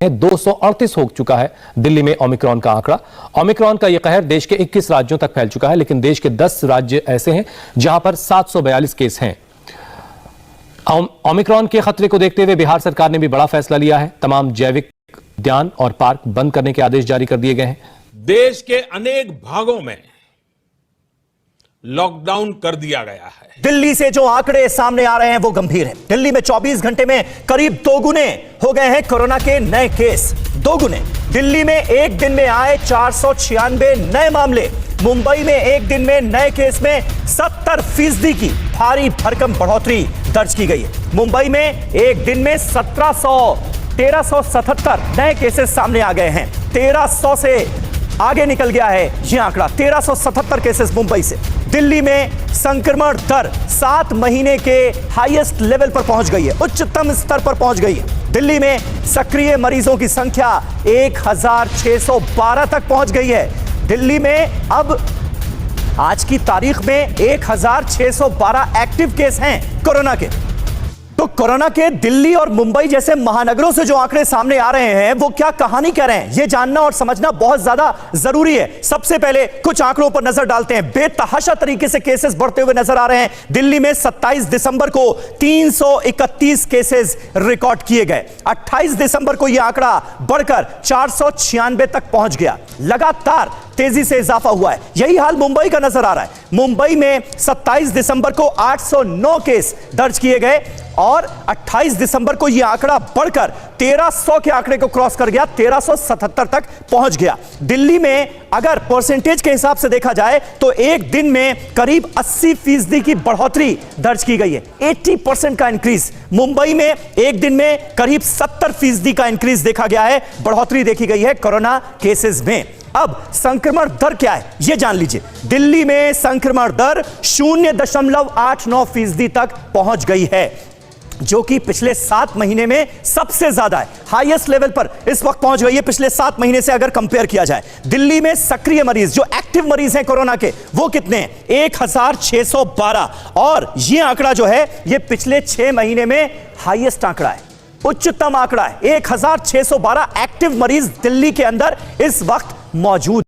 238 हो चुका है दिल्ली में ओमिक्रॉन का आंकड़ा। ओमिक्रॉन का यह कहर देश के 21 राज्यों तक फैल चुका है, लेकिन देश के 10 राज्य ऐसे हैं जहां पर 742 केस हैं। ओमिक्रॉन के खतरे को देखते हुए बिहार सरकार ने भी बड़ा फैसला लिया है। तमाम जैविक उद्यान और पार्क बंद करने के आदेश जारी कर दिए गए हैं। देश के अनेक भागों में लॉकडाउन कर दिया गया है। दिल्ली से जो आंकड़े सामने आ रहे हैं वो गंभीर हैं। दिल्ली में 24 घंटे में करीब 2 गुने हो गए हैं कोरोना के नए केस। 2 गुने। दिल्ली में एक दिन में आए 496 नए मामले। मुंबई में एक दिन में नए केस में 70% की भारी भरकम बढ़ोतरी दर्ज की गई है। मुंबई में एक दिन में 1377 नए केसेस सामने आ गए हैं। 1300 से आगे निकल गया है यह आंकड़ा। 1377 केसेस मुंबई से। दिल्ली में संक्रमण दर 7 महीने के हाईएस्ट लेवल पर पहुंच गई है, उच्चतम स्तर पर पहुंच गई है। दिल्ली में सक्रिय मरीजों की संख्या 1612 तक पहुंच गई है। दिल्ली में अब आज की तारीख में 1612 एक्टिव केस हैं कोरोना के। तो कोरोना के दिल्ली और मुंबई जैसे महानगरों से जो आंकड़े सामने आ रहे हैं वो क्या कहानी कह रहे हैं, ये जानना और समझना बहुत ज्यादा जरूरी है। सबसे पहले कुछ आंकड़ों पर नजर डालते हैं। बेतहाशा तरीके से केसेस बढ़ते हुए नजर आ रहे हैं। दिल्ली में 27 दिसंबर को 331 केसेस रिकॉर्ड किए गए। 28 दिसंबर को यह आंकड़ा बढ़कर 496 तक पहुंच गया। लगातार तेजी से इजाफा हुआ है। यही हाल मुंबई का नजर आ रहा है। मुंबई में 27 दिसंबर को 809 केस दर्ज किए गए और 28 दिसंबर को यह आंकड़ा बढ़कर 1300 के आंकड़े को क्रॉस कर गया, 1377 तक पहुंच गया। दिल्ली में अगर परसेंटेज के हिसाब से देखा जाए तो एक दिन में करीब 80% की बढ़ोतरी दर्ज की गई है। 80% का इंक्रीज। मुंबई में एक दिन में करीब 70% का इंक्रीज देखा गया है, बढ़ोतरी देखी गई है कोरोना केसेस में। अब संक्रमण दर क्या है यह जान लीजिए। दिल्ली में संक्रमण दर 0.89% तक पहुंच गई है, जो कि पिछले 7 महीने में सबसे ज्यादा है। हाईएस्ट लेवल पर इस वक्त पहुंच गई है पिछले 7 महीने से अगर कंपेयर किया जाए। दिल्ली में सक्रिय मरीज, जो एक्टिव मरीज हैं कोरोना के, वो कितने हैं? 1612। और यह आंकड़ा जो है यह पिछले 6 महीने में हाईएस्ट आंकड़ा है, उच्चतम आंकड़ा है। 1612 एक्टिव मरीज दिल्ली के अंदर इस वक्त मौजूद।